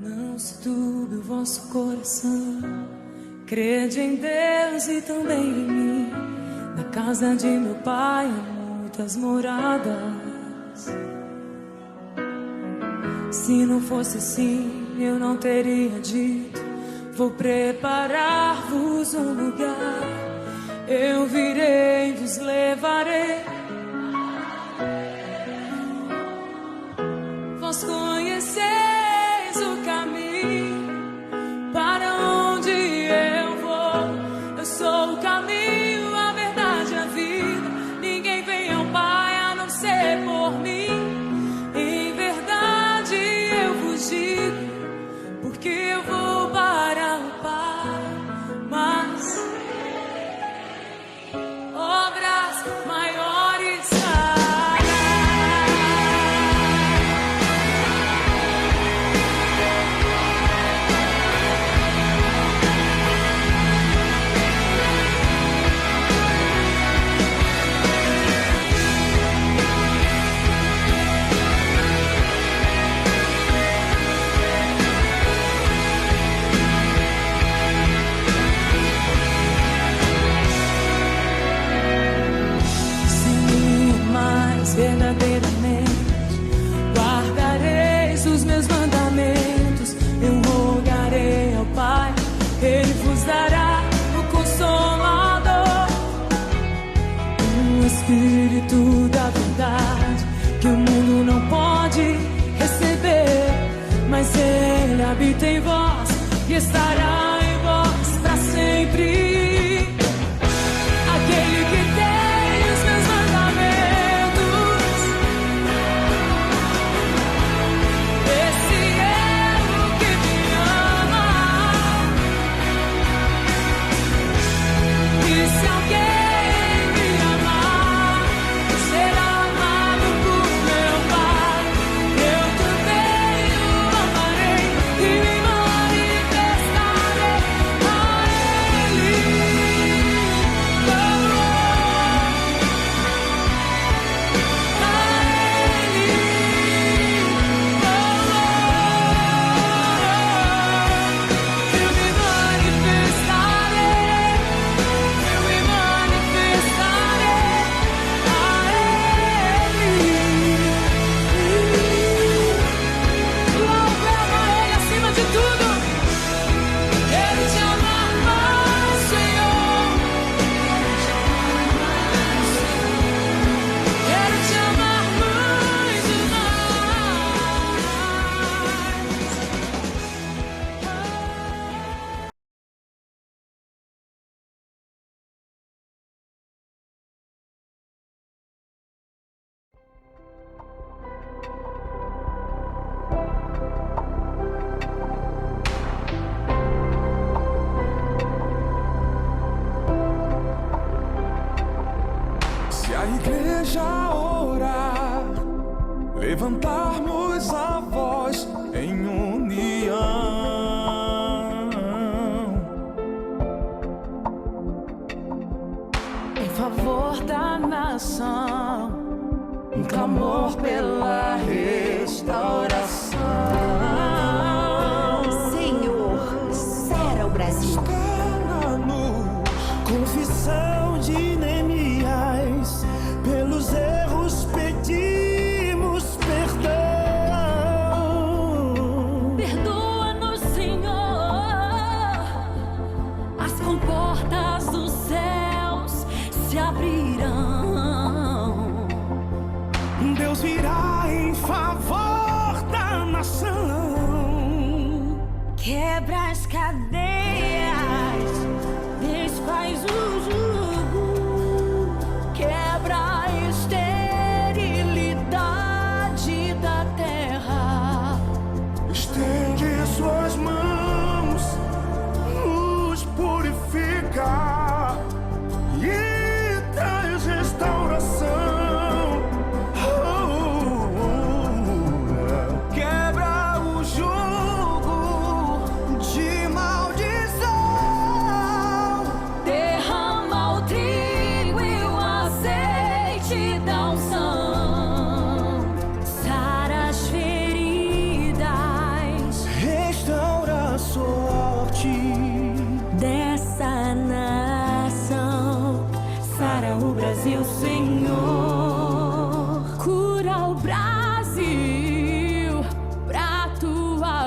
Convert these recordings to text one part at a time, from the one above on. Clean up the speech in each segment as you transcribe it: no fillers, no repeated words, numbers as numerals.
Não se turbe o vosso coração, crede em Deus e também em mim. Na casa de meu pai há muitas moradas. Se não fosse assim, eu não teria dito: vou preparar-vos um lugar. Eu virei e vos levarei. Vós conheceis o caminho para onde eu vou. Eu sou o caminho, a verdade e a vida. Ninguém vem ao Pai a não ser por mim. Em verdade eu vos digo, porque eu vou para o Pai. Mas obras maiores fará. Verdadeiramente guardareis os meus mandamentos. Eu rogarei ao Pai, Ele vos dará o Consolador, o Espírito da verdade, que o mundo não pode receber, mas Ele habita em vós e estará em vós para sempre. Aquele que tem os meus mandamentos, levantarmos a voz em união, em favor da nação, um clamor pela restauração. Senhor, sara o Brasil. Está na luz, confissão de Neemias, pelos erros pedimos perdão. Perdoa-nos, Senhor, as comportas dos céus se abrirão. Deus virá em favor da nação. Quebra as cadeias, desfaz o jugo, quebra a esterilidade da terra. Estende suas mãos, nos purifica e traz restauração. Quebra o jugo de maldição.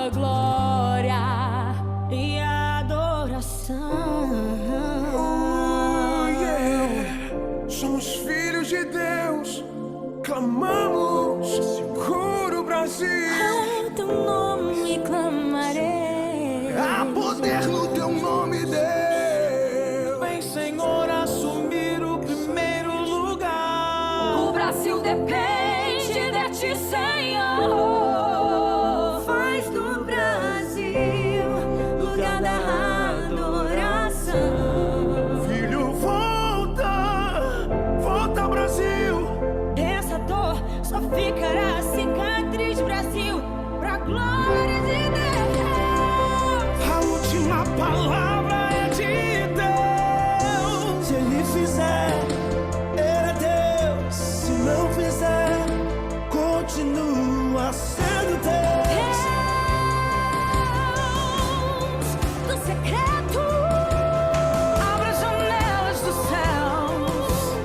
tua glória e adoração. Somos filhos de Deus, clamamos, cura o Brasil. Ao teu nome clamarei. Há poder no teu nome, Deus. Vem, Senhor, assumir o primeiro lugar. O Brasil depende de ti, Senhor. Faz do Brasil lugar da adoração. Filho, volta Brasil. Essa dor só ficará cicatriz, Brasil, pra glória de Deus. A última palavra é de Deus. Se Ele fizer, Ele é Deus. Se não fizer, continua sendo Deus. Deus do secreto, abra as janelas dos céus,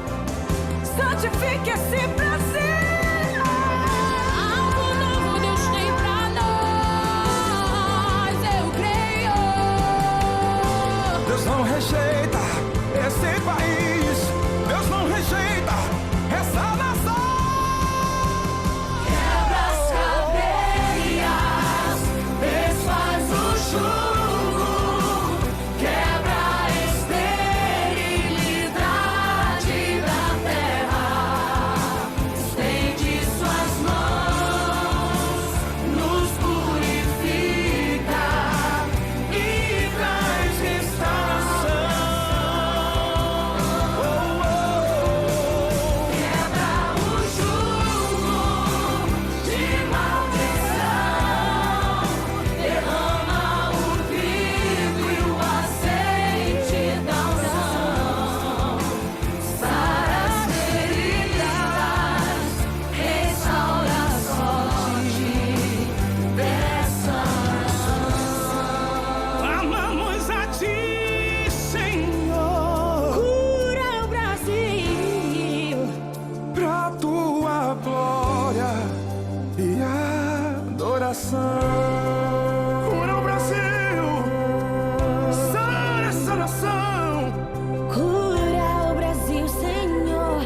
santifique esse Brasil. Algo novo Deus tem pra nós, eu creio. Deus não rejeita esse país. Deus não rejeita essa nação. Quebra as cadeias, desfaz o jugo, quebra a esterilidade da terra, estende suas mãos, nos purifica e traz restauração. Quebra o jugo de maldição, derrama o trigo e o azeite da unção, sara as feridas, restaura a sorte dessa nação. Clamamos a ti, Senhor, Cura o Brasil. pra tua glória e adoração. Cura o Brasil, sara essa nação. Cura o Brasil, Senhor.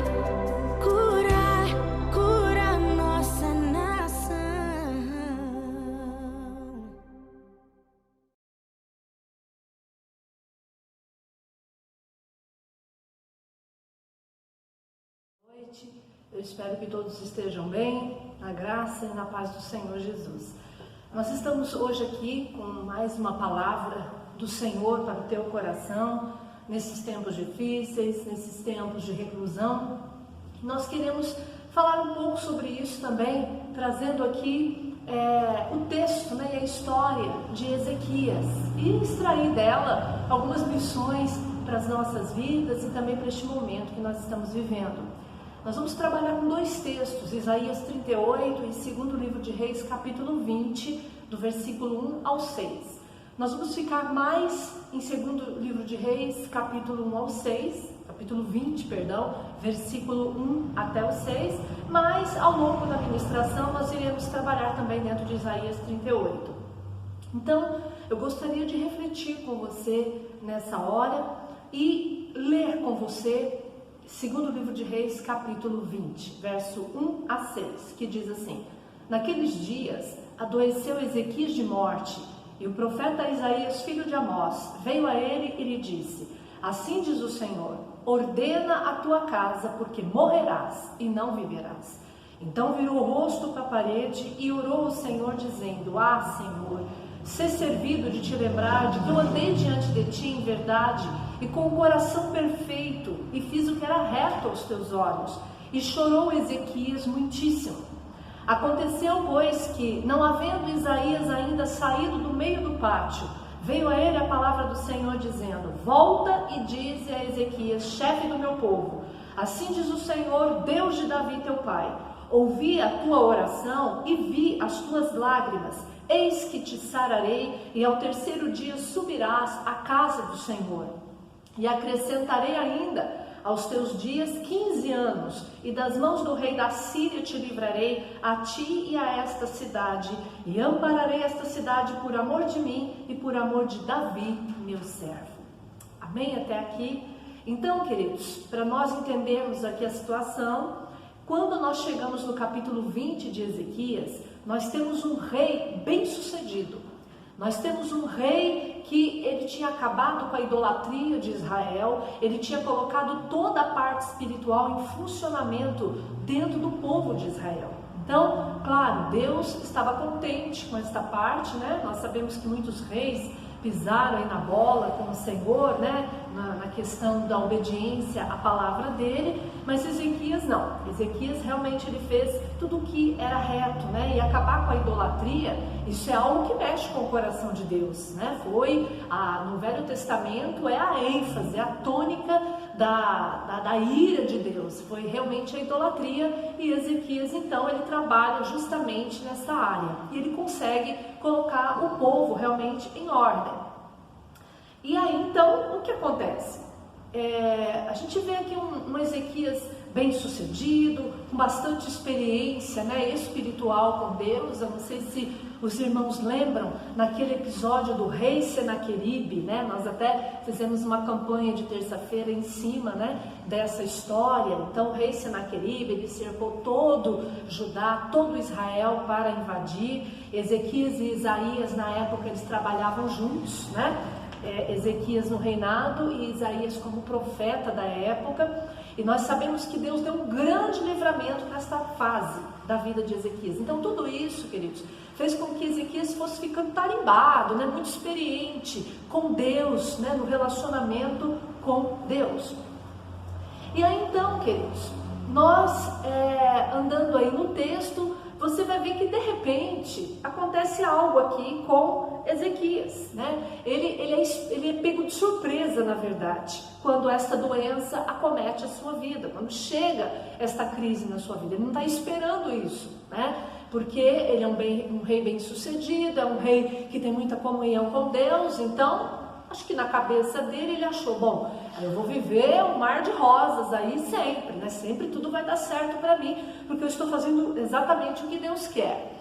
Cura a nossa nação. Noite. Eu espero que todos estejam bem, na graça e na paz do Senhor Jesus. Nós estamos hoje aqui com mais uma palavra do Senhor para o teu coração, nesses tempos difíceis, nesses tempos de reclusão. Nós queremos falar um pouco sobre isso também, trazendo aqui o texto, e a história de Ezequias e extrair dela algumas lições para as nossas vidas e também para este momento que nós estamos vivendo. Nós vamos trabalhar com dois textos, Isaías 38 e 2º livro de Reis, capítulo 20, do versículo 1 ao 6. Nós vamos ficar mais em 2º livro de Reis, capítulo 1 ao 6, capítulo 20, versículo 1 até o 6, mas ao longo da ministração nós iremos trabalhar também dentro de Isaías 38. Então, eu gostaria de refletir com você nessa hora e ler com você 2º livro de Reis, capítulo 20, verso 1 a 6, que diz assim: Naqueles dias adoeceu Ezequias de morte, e o profeta Isaías, filho de Amós, veio a ele e lhe disse: Assim diz o Senhor, ordena a tua casa, porque morrerás e não viverás. Então virou o rosto para a parede e orou ao Senhor, dizendo: Ah, Senhor, sê servido de te lembrar de que eu andei diante de ti em verdade e com o coração perfeito, e fiz o que era reto aos teus olhos. E chorou Ezequias muitíssimo. Aconteceu, pois, que, não havendo Isaías ainda saído do meio do pátio, veio a ele a palavra do Senhor, dizendo: Volta e dize a Ezequias, chefe do meu povo: Assim diz o Senhor, Deus de Davi teu pai: Ouvi a tua oração e vi as tuas lágrimas. Eis que te sararei, e ao terceiro dia subirás à casa do Senhor. E acrescentarei ainda: aos teus dias 15 anos, e das mãos do rei da Síria te livrarei, a ti e a esta cidade, e ampararei esta cidade por amor de mim e por amor de Davi, meu servo. Amém? Até aqui. Então, queridos, para nós entendermos aqui a situação, quando nós chegamos no capítulo 20 de Ezequias, nós temos um rei bem-sucedido. Nós temos um rei que ele tinha acabado com a idolatria de Israel, ele tinha colocado toda a parte espiritual em funcionamento dentro do povo de Israel. Então, claro, Deus estava contente com esta parte, né? Nós sabemos que muitos reis pisaram aí na bola com o Senhor, né? Na questão da obediência à palavra dele, mas Ezequias não. Ezequias realmente ele fez tudo o que era reto, né? E acabar com a idolatria, isso é algo que mexe com o coração de Deus, né? No Velho Testamento é a ênfase, a tônica da ira de Deus, foi realmente a idolatria, e Ezequias então ele trabalha justamente nessa área, e ele consegue colocar o povo realmente em ordem. E aí então, o que acontece? A gente vê aqui um Ezequias bem sucedido, com bastante experiência, né, espiritual com Deus. Eu não sei se os irmãos lembram naquele episódio do rei Senaqueribe, né? Nós até fizemos uma campanha de terça-feira em cima, né, dessa história. Então o rei Senaqueribe, ele cercou todo Judá, todo Israel para invadir. Ezequias e Isaías na época eles trabalhavam juntos, né? Ezequias no reinado e Isaías como profeta da época, e nós sabemos que Deus deu um grande livramento nessa fase da vida de Ezequias. Então tudo isso, queridos, fez com que Ezequias fosse ficando tarimbado, né, muito experiente com Deus, né, no relacionamento com Deus. E aí então, queridos, nós andando aí no texto, você vai ver que de repente acontece algo aqui com Ezequias, né? Ele é pego de surpresa, na verdade, quando essa doença acomete a sua vida, quando chega esta crise na sua vida. Ele não está esperando isso, né? Porque ele é um rei bem sucedido, é um rei que tem muita comunhão com Deus. Então acho que na cabeça dele ele achou, bom, eu vou viver um mar de rosas aí sempre, né? Sempre tudo vai dar certo para mim, porque eu estou fazendo exatamente o que Deus quer.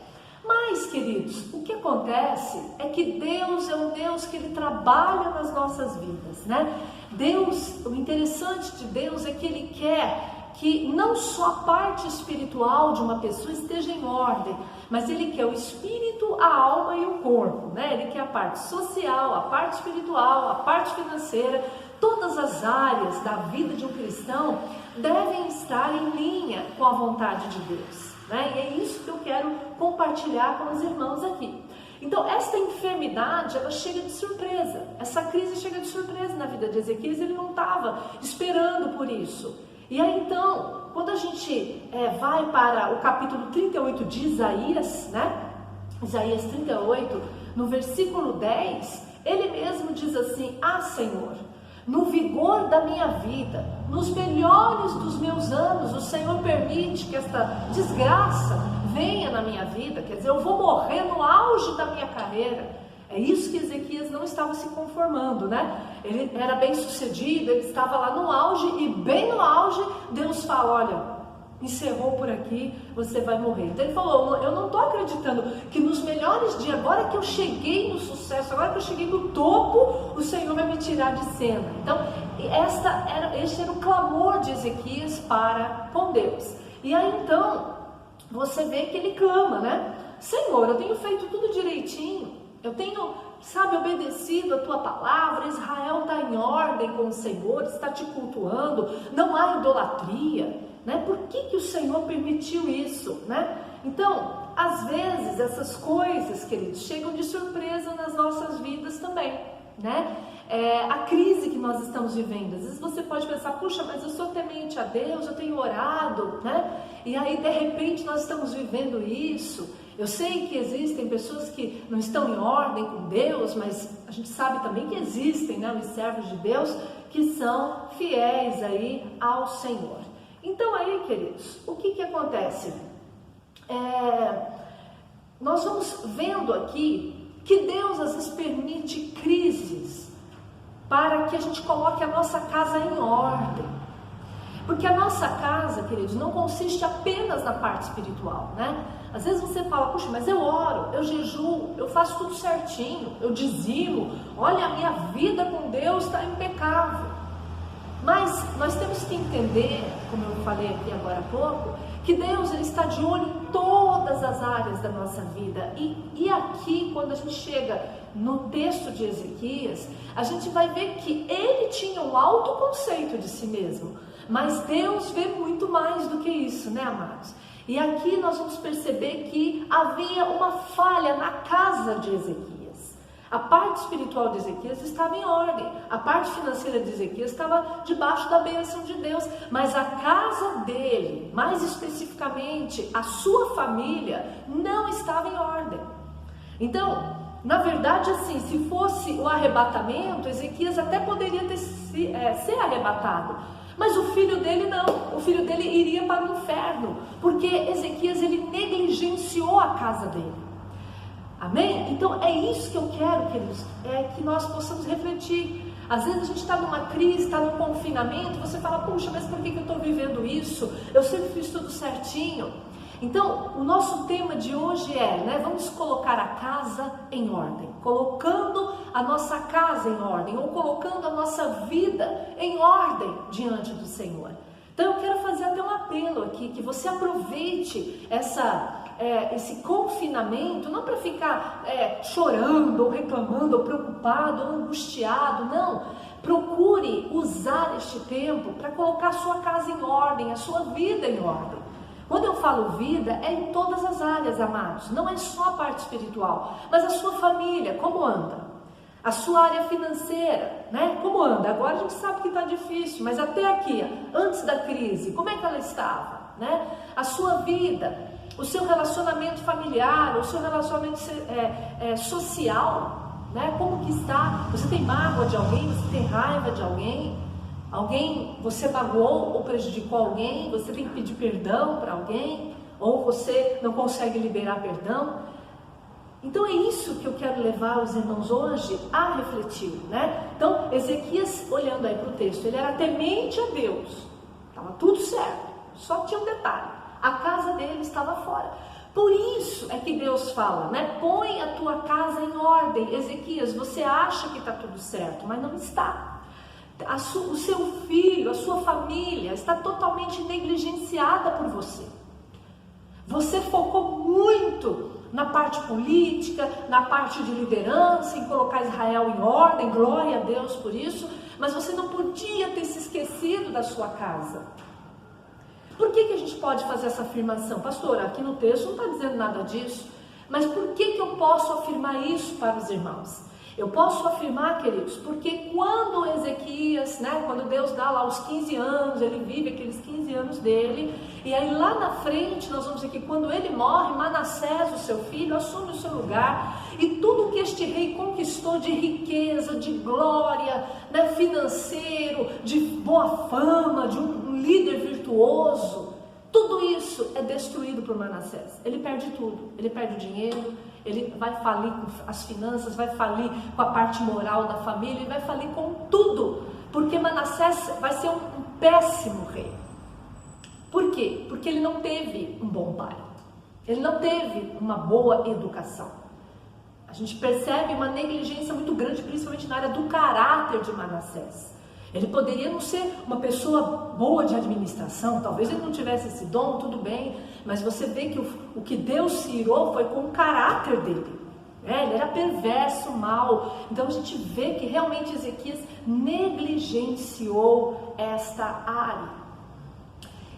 Mas, queridos, o que acontece é que Deus é um Deus que ele trabalha nas nossas vidas, né? Deus, o interessante de Deus é que ele quer que não só a parte espiritual de uma pessoa esteja em ordem, mas ele quer o espírito, a alma e o corpo, né? Ele quer a parte social, a parte espiritual, a parte financeira. Todas as áreas da vida de um cristão devem estar em linha com a vontade de Deus, né? E é isso que eu quero compartilhar com os irmãos aqui. Então, esta enfermidade, ela chega de surpresa, essa crise chega de surpresa na vida de Ezequias, ele não estava esperando por isso. E aí então, quando a gente vai para o capítulo 38 de Isaías, né? Isaías 38, no versículo 10, ele mesmo diz assim: ah, Senhor, no vigor da minha vida, nos melhores dos meus anos, o Senhor permite que esta desgraça venha na minha vida, quer dizer, eu vou morrer no auge da minha carreira. É isso que Ezequias não estava se conformando, né? Ele era bem sucedido, ele estava lá no auge, e bem no auge, Deus fala: olha, encerrou por aqui, você vai morrer. Então ele falou: eu não estou acreditando que nos melhores dias, agora que eu cheguei no sucesso, agora que eu cheguei no topo, o Senhor vai me tirar de cena. Então este era o clamor de Ezequias para com Deus. E aí então, você vê que ele clama, né? Senhor, eu tenho feito tudo direitinho, eu tenho, obedecido a tua palavra, Israel está em ordem com o Senhor, está te cultuando, não há idolatria, né? Por que o Senhor permitiu isso, né? Então, às vezes, essas coisas, queridos, chegam de surpresa nas nossas vidas também, né? A crise que nós estamos vivendo, às vezes você pode pensar: puxa, mas eu sou temente a Deus, eu tenho orado, né? E aí, de repente, nós estamos vivendo isso. Eu sei que existem pessoas que não estão em ordem com Deus, mas a gente sabe também que existem, né, os servos de Deus que são fiéis aí ao Senhor. Então aí, queridos, o que acontece? Nós vamos vendo aqui que Deus às vezes permite crises para que a gente coloque a nossa casa em ordem, Porque a nossa casa, queridos, não consiste apenas na parte espiritual, né? Às vezes você fala, puxa, mas eu oro, eu jejuo, eu faço tudo certinho, eu dizimo, olha, a minha vida com Deus está impecável. Mas nós temos que entender, como eu falei aqui agora há pouco, que Deus ele está de olho em todas as áreas da nossa vida. E aqui, quando a gente chega no texto de Ezequias, a gente vai ver que ele tinha um alto conceito de si mesmo. Mas Deus vê muito mais do que isso, né, amados? E aqui nós vamos perceber que havia uma falha na casa de Ezequias. A parte espiritual de Ezequias estava em ordem, a parte financeira de Ezequias estava debaixo da bênção de Deus, mas a casa dele, mais especificamente a sua família, não estava em ordem. Então, na verdade, assim, se fosse o arrebatamento, Ezequias até poderia ser arrebatado, mas o filho dele não, o filho dele iria para o inferno, porque Ezequias ele negligenciou a casa dele. Amém? Então é isso que eu quero, queridos, que nós possamos refletir. Às vezes a gente está numa crise, está num confinamento, você fala, puxa, mas por que eu estou vivendo isso? Eu sempre fiz tudo certinho. Então, o nosso tema de hoje vamos colocar a casa em ordem, colocando a nossa casa em ordem, ou colocando a nossa vida em ordem diante do Senhor. Então eu quero fazer até um apelo aqui, que você aproveite esse confinamento, não para ficar chorando, ou reclamando, ou preocupado, ou angustiado, não. Procure usar este tempo para colocar a sua casa em ordem, a sua vida em ordem. Quando eu falo vida, é em todas as áreas, amados, não é só a parte espiritual, mas a sua família, como anda? A sua área financeira, né? Como anda? Agora a gente sabe que está difícil, mas até aqui, antes da crise, como é que ela estava? Né? A sua vida, o seu relacionamento familiar, o seu relacionamento social, né? Como que está? Você tem mágoa de alguém? Você tem raiva de alguém? Você magoou ou prejudicou alguém? Você tem que pedir perdão para alguém? Ou você não consegue liberar perdão? Então é isso que eu quero levar os irmãos hoje a refletir, né? Então Ezequias, olhando aí para o texto, ele era temente a Deus, estava tudo certo, só tinha um detalhe, a casa dele estava fora. Por isso é que Deus fala, né? Põe a tua casa em ordem. Ezequias, você acha que está tudo certo, mas não está. O seu filho, a sua família está totalmente negligenciada por você. Você focou muito na parte política, na parte de liderança, em colocar Israel em ordem, glória a Deus por isso, mas você não podia ter se esquecido da sua casa. Por que a gente pode fazer essa afirmação? Pastor, aqui no texto não está dizendo nada disso, mas por que eu posso afirmar isso para os irmãos? Eu posso afirmar, queridos, porque quando Ezequias, né, quando Deus dá lá os 15 anos, ele vive aqueles 15 anos dele, e aí lá na frente nós vamos ver que quando ele morre, Manassés, o seu filho, assume o seu lugar, e tudo que este rei conquistou de riqueza, de glória, né, financeiro, de boa fama, de um líder virtuoso, tudo isso é destruído por Manassés. Ele perde tudo, ele perde o dinheiro, ele vai falir com as finanças, vai falir com a parte moral da família, ele vai falir com tudo, porque Manassés vai ser um péssimo rei. Por quê? Porque ele não teve um bom pai, ele não teve uma boa educação. A gente percebe uma negligência muito grande, principalmente na área do caráter de Manassés. Ele poderia não ser uma pessoa boa de administração, talvez ele não tivesse esse dom, tudo bem, mas você vê que o que Deus se irou foi com o caráter dele. Ele era perverso, mau. Então a gente vê que realmente Ezequias negligenciou esta área.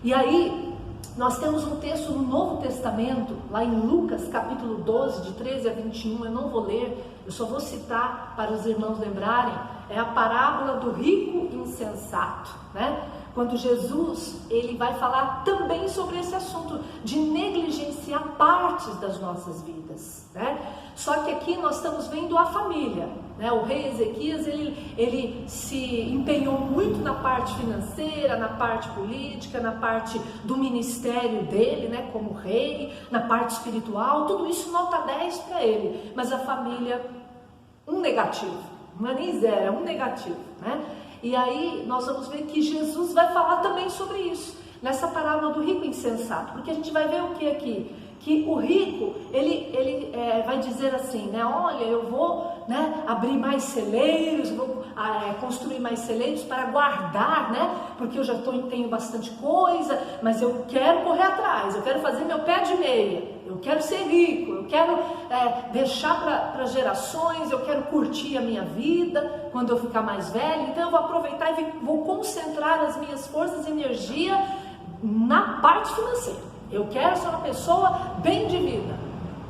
E aí nós temos um texto no Novo Testamento, lá em Lucas capítulo 12, de 13 a 21, eu não vou ler, eu só vou citar para os irmãos lembrarem, é a parábola do rico insensato, né? Quando Jesus, ele vai falar também sobre esse assunto de negligenciar partes das nossas vidas, né? Só que aqui nós estamos vendo a família, né? O rei Ezequias, ele se empenhou muito na parte financeira, na parte política, na parte do ministério dele, né? Como rei, na parte espiritual, tudo isso nota 10 para ele, mas a família, um negativo. Não é nem zero, é um negativo, né? E aí nós vamos ver que Jesus vai falar também sobre isso, nessa parábola do rico insensato, porque a gente vai ver o que aqui? Que o rico, ele vai dizer assim, né? Olha, eu vou, né, abrir mais celeiros, vou construir mais celeiros para guardar, né? Porque eu já tenho bastante coisa, mas eu quero correr atrás, eu quero fazer meu pé de meia, eu quero ser rico, eu quero deixar para gerações, eu quero curtir a minha vida quando eu ficar mais velho. Então eu vou aproveitar e vou concentrar as minhas forças e energia na parte financeira. Eu quero ser uma pessoa bem de vida.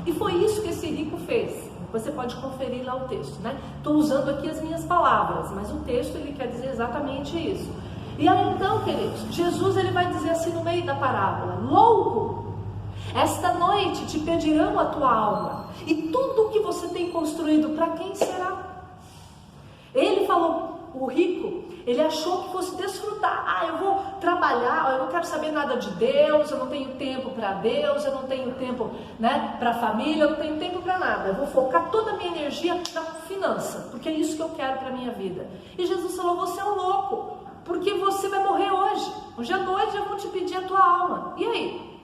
E foi isso que esse rico fez. Você pode conferir lá o texto, né? Estou usando aqui as minhas palavras, mas o texto ele quer dizer exatamente isso. E aí então, queridos, Jesus ele vai dizer assim no meio da parábola: louco, esta noite te pedirão a tua alma, e tudo o que você tem construído, para quem será? Ele falou, o rico, ele achou que fosse desfrutar. Eu vou trabalhar, eu não quero saber nada de Deus, eu não tenho tempo para Deus, eu não tenho tempo, né, para a família, eu não tenho tempo para nada. Eu vou focar toda a minha energia na finança, porque é isso que eu quero para a minha vida. E Jesus falou, você é um louco, porque você vai morrer hoje. Hoje à noite eu vou te pedir a tua alma. E aí?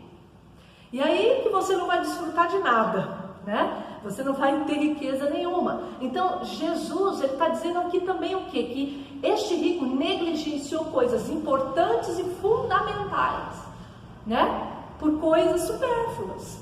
E aí que você não vai desfrutar de nada, né? Você não vai ter riqueza nenhuma. Então Jesus ele está dizendo aqui também o quê? Que este rico negligenciou coisas importantes e fundamentais, né? Por coisas supérfluas.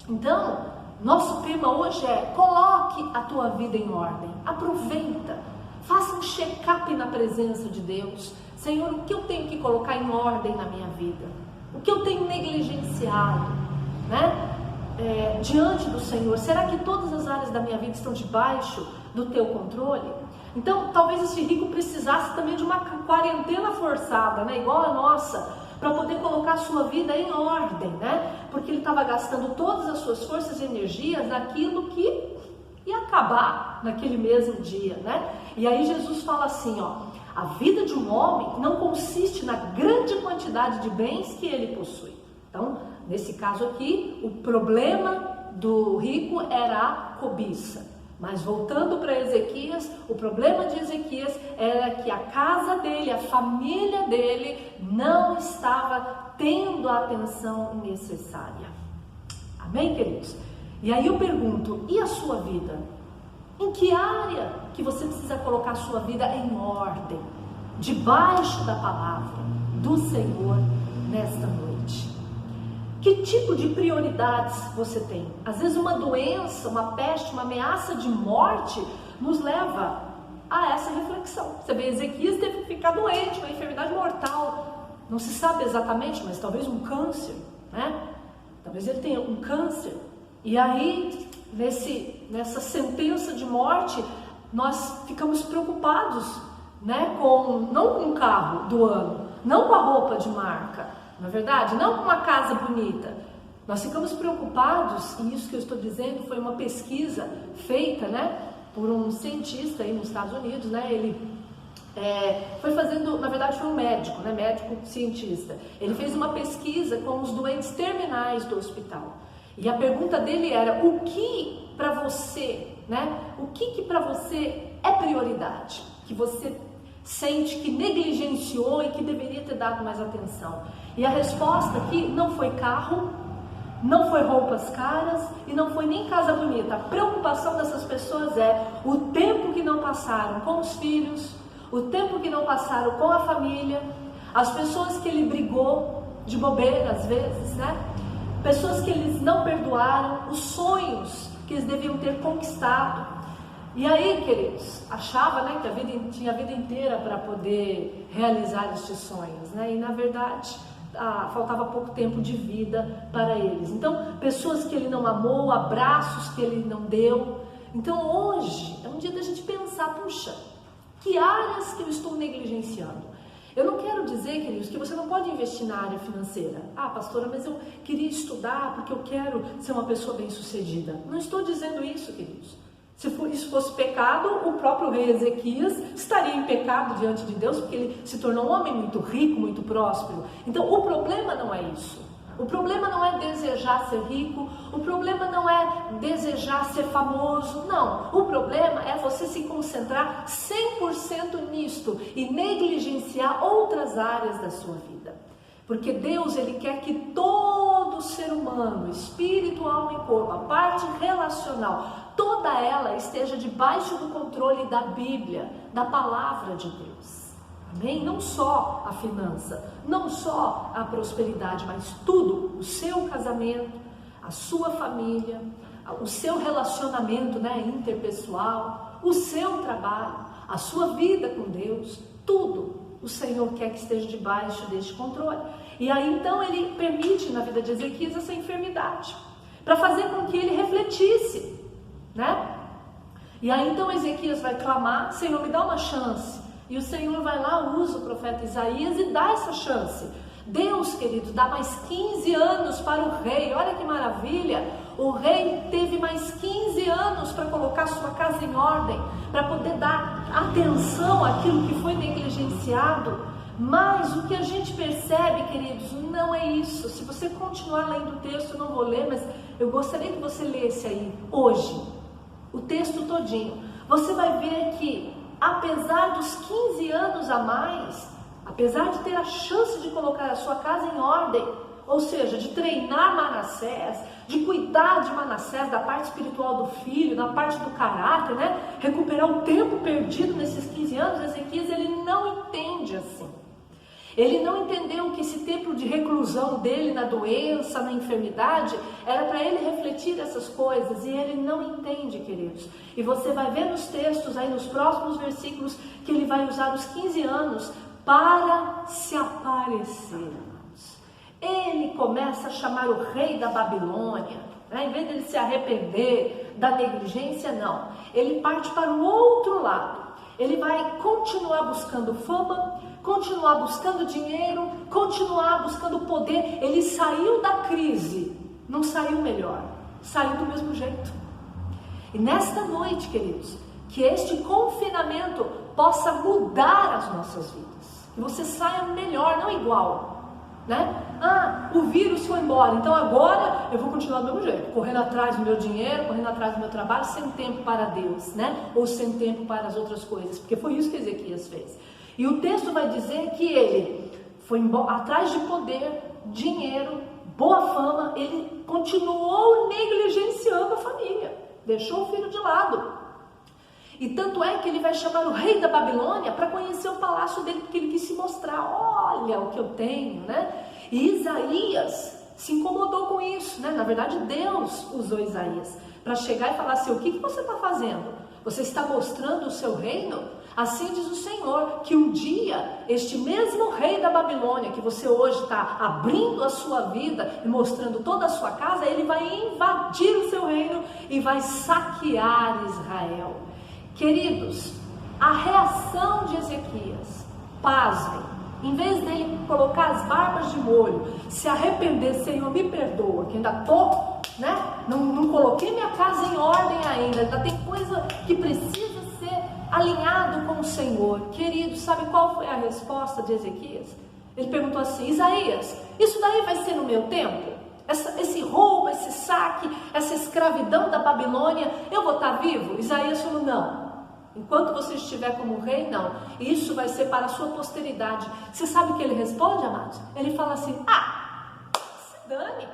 Então nosso tema hoje é: coloque a tua vida em ordem. Aproveita, faça um check-up na presença de Deus. Senhor, o que eu tenho que colocar em ordem na minha vida? O que eu tenho negligenciado, né? Diante do Senhor, será que todas as áreas da minha vida estão debaixo do teu controle? Então talvez esse rico precisasse também de uma quarentena forçada, né, igual a nossa, para poder colocar a sua vida em ordem, né, porque ele estava gastando todas as suas forças e energias naquilo que ia acabar naquele mesmo dia, né? E aí Jesus fala assim, ó: a vida de um homem não consiste na grande quantidade de bens que ele possui. Então, nesse caso aqui, o problema do rico era a cobiça. Mas voltando para Ezequias, o problema de Ezequias era que a casa dele, a família dele, não estava tendo a atenção necessária. Amém, queridos? E aí eu pergunto, e a sua vida? Em que área que você precisa colocar a sua vida em ordem? Debaixo da palavra do Senhor nesta noite. Que tipo de prioridades você tem? Às vezes uma doença, uma peste, uma ameaça de morte nos leva a essa reflexão. Você vê, Ezequias teve que ficar doente, uma enfermidade mortal. Não se sabe exatamente, mas talvez um câncer, né? Talvez ele tenha um câncer. E aí, nessa sentença de morte, nós ficamos preocupados, né? Não com o carro do ano, não com a roupa de marca, na verdade, não com uma casa bonita. Nós ficamos preocupados, e isso que eu estou dizendo foi uma pesquisa feita, né, por um cientista aí nos Estados Unidos, né? Ele foi fazendo, na verdade foi um médico, né, médico cientista. Ele fez uma pesquisa com os doentes terminais do hospital. E a pergunta dele era: o que para você, né? O que para você é prioridade? Que você sente que negligenciou e que deveria ter dado mais atenção? E a resposta aqui não foi carro, não foi roupas caras e não foi nem casa bonita. A preocupação dessas pessoas é o tempo que não passaram com os filhos, o tempo que não passaram com a família, as pessoas que ele brigou de bobeira às vezes, né? Pessoas que eles não perdoaram, os sonhos que eles deviam ter conquistado. E aí, queridos, achava, né, que tinha a vida inteira para poder realizar estes sonhos, né? E na verdade faltava pouco tempo de vida para eles. Então, pessoas que ele não amou, abraços que ele não deu. Então hoje é um dia da gente pensar: puxa, que áreas que eu estou negligenciando? Eu não quero dizer, queridos, que você não pode investir na área financeira. Ah, pastora, mas eu queria estudar porque eu quero ser uma pessoa bem-sucedida. Não estou dizendo isso, queridos. Se isso fosse pecado, o próprio rei Ezequias estaria em pecado diante de Deus, porque ele se tornou um homem muito rico, muito próspero. Então, o problema não é isso. O problema não é desejar ser rico, o problema não é desejar ser famoso, não. O problema é você se concentrar 100% nisto e negligenciar outras áreas da sua vida. Porque Deus, Ele quer que todo ser humano, espírito, alma e corpo, a parte relacional, toda ela esteja debaixo do controle da Bíblia, da palavra de Deus. Amém? Não só a finança, não só a prosperidade, mas tudo, o seu casamento, a sua família, o seu relacionamento, interpessoal, o seu trabalho, a sua vida com Deus, tudo o Senhor quer que esteja debaixo deste controle. E aí então Ele permite na vida de Ezequias essa enfermidade, para fazer com que ele refletisse, E aí então Ezequias vai clamar: Senhor, me dá uma chance. E o Senhor vai lá, usa o profeta Isaías e dá essa chance. Deus, querido, dá mais 15 anos para o rei. Olha que maravilha! O rei teve mais 15 anos para colocar sua casa em ordem, para poder dar atenção àquilo que foi negligenciado. Mas o que a gente percebe, queridos, não é isso. Se você continuar lendo o texto, eu não vou ler, mas eu gostaria que você lesse aí, hoje, o texto todinho. Você vai ver que, apesar dos 15 anos a mais, apesar de ter a chance de colocar a sua casa em ordem, ou seja, de treinar Manassés, de cuidar de Manassés, da parte espiritual do filho, da parte do caráter, recuperar o tempo perdido nesses 15 anos, Ezequias, ele não entende assim. Ele não entendeu que esse tempo de reclusão dele na doença, na enfermidade, era para ele refletir essas coisas, e ele não entende, queridos. E você vai ver nos textos, aí nos próximos versículos, que ele vai usar os 15 anos para se aparecer. Ele começa a chamar o rei da Babilônia, em vez de ele se arrepender da negligência, não. Ele parte para o outro lado. Ele vai continuar buscando fama, continuar buscando dinheiro, continuar buscando poder. Ele saiu da crise, não saiu melhor, saiu do mesmo jeito. E nesta noite, queridos, que este confinamento possa mudar as nossas vidas, que você saia melhor, não igual, o vírus foi embora, então agora eu vou continuar do mesmo jeito, correndo atrás do meu dinheiro, correndo atrás do meu trabalho, sem tempo para Deus, ou sem tempo para as outras coisas, porque foi isso que Ezequias fez. E o texto vai dizer que ele foi atrás de poder, dinheiro, boa fama, ele continuou negligenciando a família, deixou o filho de lado. E tanto é que ele vai chamar o rei da Babilônia para conhecer o palácio dele, porque ele quis se mostrar: olha o que eu tenho, E Isaías se incomodou com isso, Na verdade, Deus usou Isaías para chegar e falar assim: o que você está fazendo? Você está mostrando o seu reino? Assim diz o Senhor, que um dia este mesmo rei da Babilônia, que você hoje está abrindo a sua vida e mostrando toda a sua casa, ele vai invadir o seu reino e vai saquear Israel. Queridos, a reação de Ezequias, pasmem, em vez dele colocar as barbas de molho, se arrepender: Senhor, me perdoa, que ainda estou, não coloquei minha casa em ordem ainda tem coisa que precisa ser alinhado com o Senhor. Queridos, sabe qual foi a resposta de Ezequias? Ele perguntou assim: Isaías, isso daí vai ser no meu tempo? Esse roubo, esse saque, essa escravidão da Babilônia, eu vou estar vivo? Isaías falou: não. Enquanto você estiver como rei, não. Isso vai ser para a sua posteridade. Você sabe o que ele responde, amados? Ele fala assim: se dane.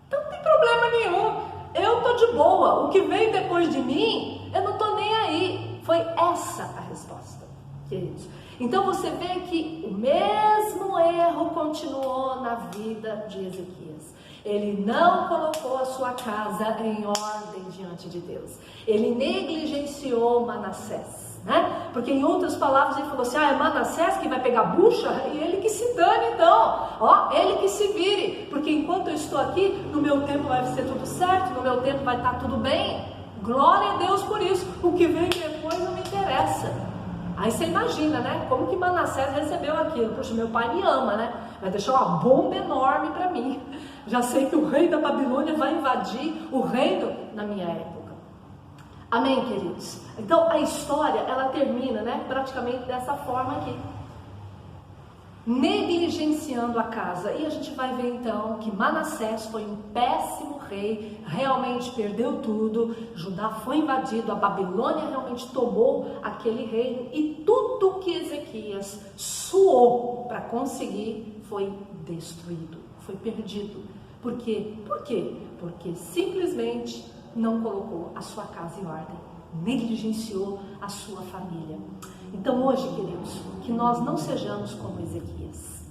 Então não tem problema nenhum. Eu estou de boa. O que vem depois de mim, eu não estou nem aí. Foi essa a resposta, queridos. Então você vê que o mesmo erro continuou na vida de Ezequias. Ele não colocou a sua casa em ordem diante de Deus. Ele negligenciou Manassés, Porque em outras palavras ele falou assim: é Manassés que vai pegar bucha? E ele que se dane então, ele que se vire, porque enquanto eu estou aqui, no meu tempo vai ser tudo certo, no meu tempo vai estar tudo bem. Glória a Deus por isso. O que vem depois não me interessa. Aí você imagina, como que Manassés recebeu aquilo? Poxa, meu pai me ama, Vai deixar uma bomba enorme para mim. Já sei que o rei da Babilônia vai invadir o reino na minha época. Amém, queridos? Então a história, ela termina, praticamente dessa forma aqui. negligenciando a casa. E a gente vai ver então que Manassés foi um péssimo rei, realmente perdeu tudo, Judá foi invadido, a Babilônia realmente tomou aquele reino, e tudo que Ezequias suou para conseguir foi destruído, foi perdido. Por quê? Por quê? Porque simplesmente não colocou a sua casa em ordem, negligenciou a sua família. Então hoje, queridos, que nós não sejamos como Ezequias,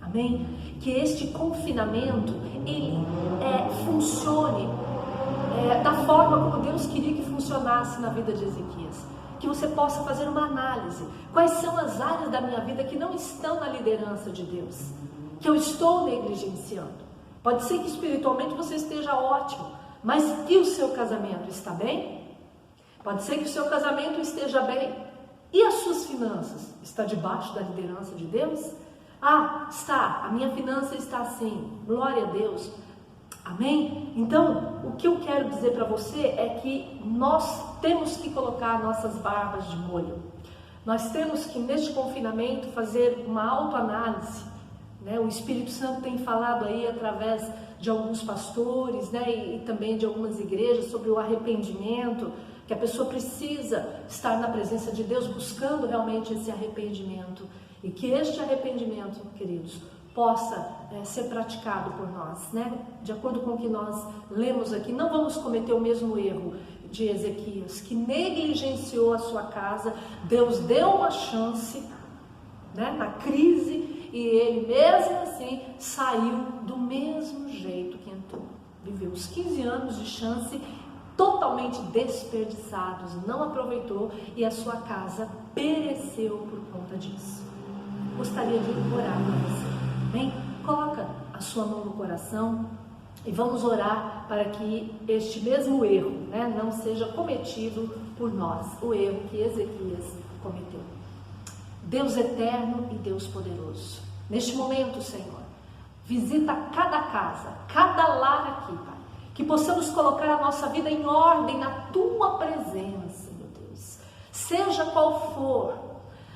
amém? Que este confinamento, ele funcione da forma como Deus queria que funcionasse na vida de Ezequias. Que você possa fazer uma análise, quais são as áreas da minha vida que não estão na liderança de Deus, que eu estou negligenciando. Pode ser que espiritualmente você esteja ótimo, mas e o seu casamento está bem? Pode ser que o seu casamento esteja bem. E as suas finanças? Está debaixo da liderança de Deus? Ah, está. A minha finança está assim. Glória a Deus. Amém? Então, o que eu quero dizer para você é que nós temos que colocar nossas barbas de molho. Nós temos que, neste confinamento, fazer uma autoanálise. O Espírito Santo tem falado aí através de alguns pastores, e também de algumas igrejas sobre o arrependimento, que a pessoa precisa estar na presença de Deus buscando realmente esse arrependimento, e que este arrependimento, queridos, possa ser praticado por nós, de acordo com o que nós lemos aqui. Não vamos cometer o mesmo erro de Ezequias, que negligenciou a sua casa. Deus deu uma chance, na crise, e ele mesmo assim saiu do mesmo jeito que entrou. Viveu os 15 anos de chance totalmente desperdiçados, não aproveitou, e a sua casa pereceu por conta disso. Gostaria de orar por você, amém? Coloca a sua mão no coração e vamos orar para que este mesmo erro, não seja cometido por nós, o erro que Ezequias cometeu. Deus eterno e Deus poderoso, neste momento, Senhor, visita cada casa, cada lar aqui, Pai, que possamos colocar a nossa vida em ordem na Tua presença, meu Deus, seja qual for.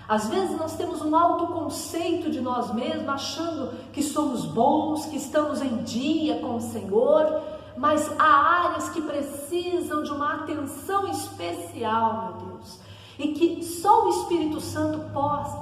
Às vezes nós temos um autoconceito de nós mesmos, achando que somos bons, que estamos em dia com o Senhor, mas há áreas que precisam de uma atenção especial, meu Deus, e que só o Espírito Santo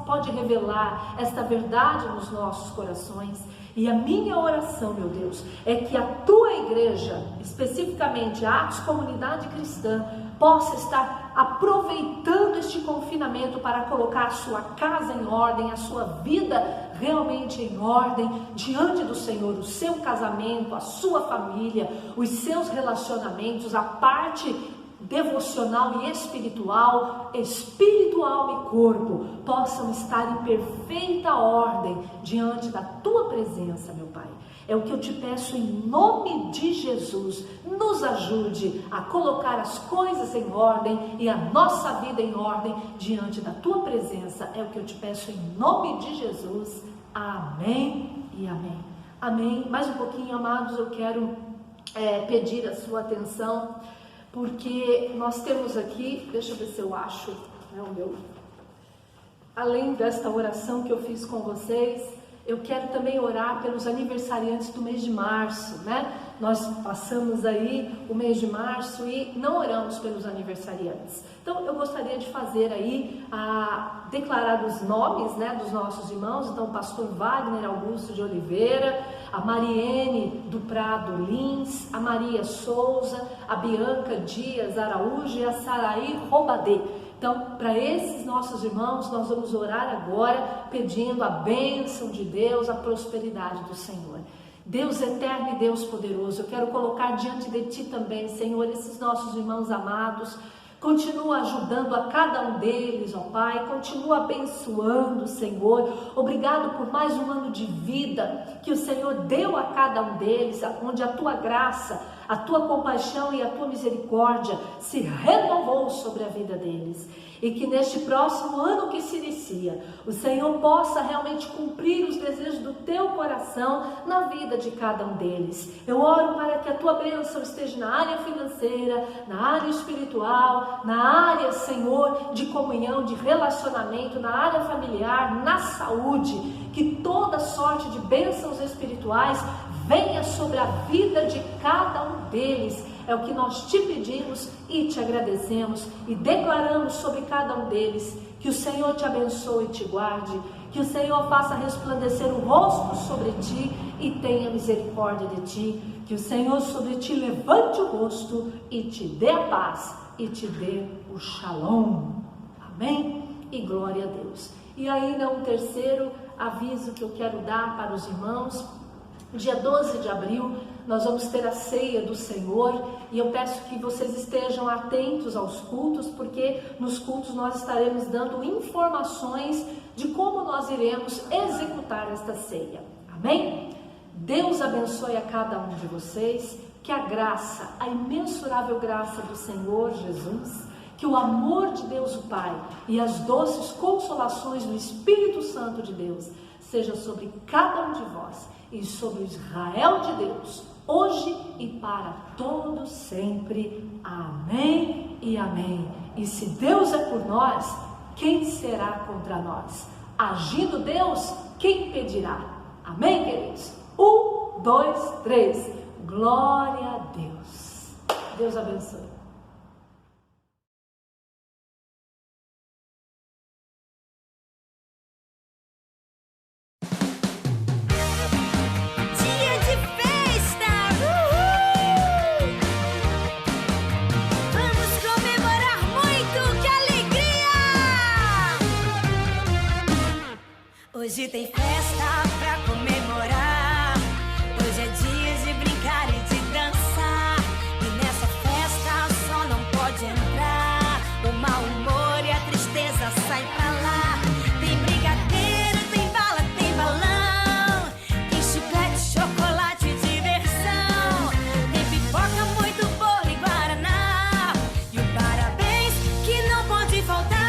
pode revelar esta verdade nos nossos corações. E a minha oração, meu Deus, é que a Tua igreja, especificamente a Atos Comunidade Cristã, possa estar aproveitando este confinamento para colocar a sua casa em ordem, a sua vida realmente em ordem diante do Senhor, o seu casamento, a sua família, os seus relacionamentos, a parte devocional e espiritual e corpo, possam estar em perfeita ordem diante da Tua presença, meu Pai. É o que eu te peço em nome de Jesus. Nos ajude a colocar as coisas em ordem e a nossa vida em ordem diante da Tua presença. É o que eu te peço em nome de Jesus. Amém e amém. Amém. Mais um pouquinho, amados, eu quero pedir a sua atenção, porque nós temos aqui, deixa eu ver se eu acho, o meu, além desta oração que eu fiz com vocês, eu quero também orar pelos aniversariantes do mês de março, Nós passamos aí o mês de março e não oramos pelos aniversariantes. Então eu gostaria de fazer aí, declarar os nomes, dos nossos irmãos. Então, o pastor Wagner Augusto de Oliveira, a Mariene do Prado Lins, a Maria Souza, a Bianca Dias Araújo e a Saraí Robadê. Então, para esses nossos irmãos, nós vamos orar agora, pedindo a bênção de Deus, a prosperidade do Senhor. Deus eterno e Deus poderoso, eu quero colocar diante de Ti também, Senhor, esses nossos irmãos amados. Continua ajudando a cada um deles, ó Pai, continua abençoando, Senhor. Obrigado por mais um ano de vida que o Senhor deu a cada um deles, onde a Tua graça, A tua compaixão e a tua misericórdia se renovou sobre a vida deles. E que neste próximo ano que se inicia, o Senhor possa realmente cumprir os desejos do teu coração na vida de cada um deles. Eu oro para que a tua bênção esteja na área financeira, na área espiritual, na área, Senhor, de comunhão, de relacionamento, na área familiar, na saúde. Que toda sorte de bênçãos espirituais venha sobre a vida de cada um deles. É o que nós te pedimos e te agradecemos e declaramos sobre cada um deles. Que o Senhor te abençoe e te guarde, que o Senhor faça resplandecer o rosto sobre ti e tenha misericórdia de ti, que o Senhor sobre ti levante o rosto e te dê a paz e te dê o shalom. Amém? E glória a Deus. E ainda um terceiro aviso que eu quero dar para os irmãos. Dia 12 de abril, nós vamos ter a ceia do Senhor e eu peço que vocês estejam atentos aos cultos, porque nos cultos nós estaremos dando informações de como nós iremos executar esta ceia. Amém? Deus abençoe a cada um de vocês, que a graça, a imensurável graça do Senhor Jesus, que o amor de Deus o Pai e as doces consolações do Espírito Santo de Deus seja sobre cada um de vós e sobre o Israel de Deus, hoje e para todos sempre. Amém e amém. E se Deus é por nós, quem será contra nós? Agindo Deus, quem impedirá? Amém, queridos? 1, 2, 3. Glória a Deus. Deus abençoe. Hoje tem festa pra comemorar. Hoje é dia de brincar e de dançar. E nessa festa só não pode entrar o mau humor e a tristeza sai pra lá. Tem brigadeiro, tem bala, tem balão, tem chiclete, chocolate e diversão. Tem pipoca, muito bolo e guaraná. E o parabéns que não pode faltar.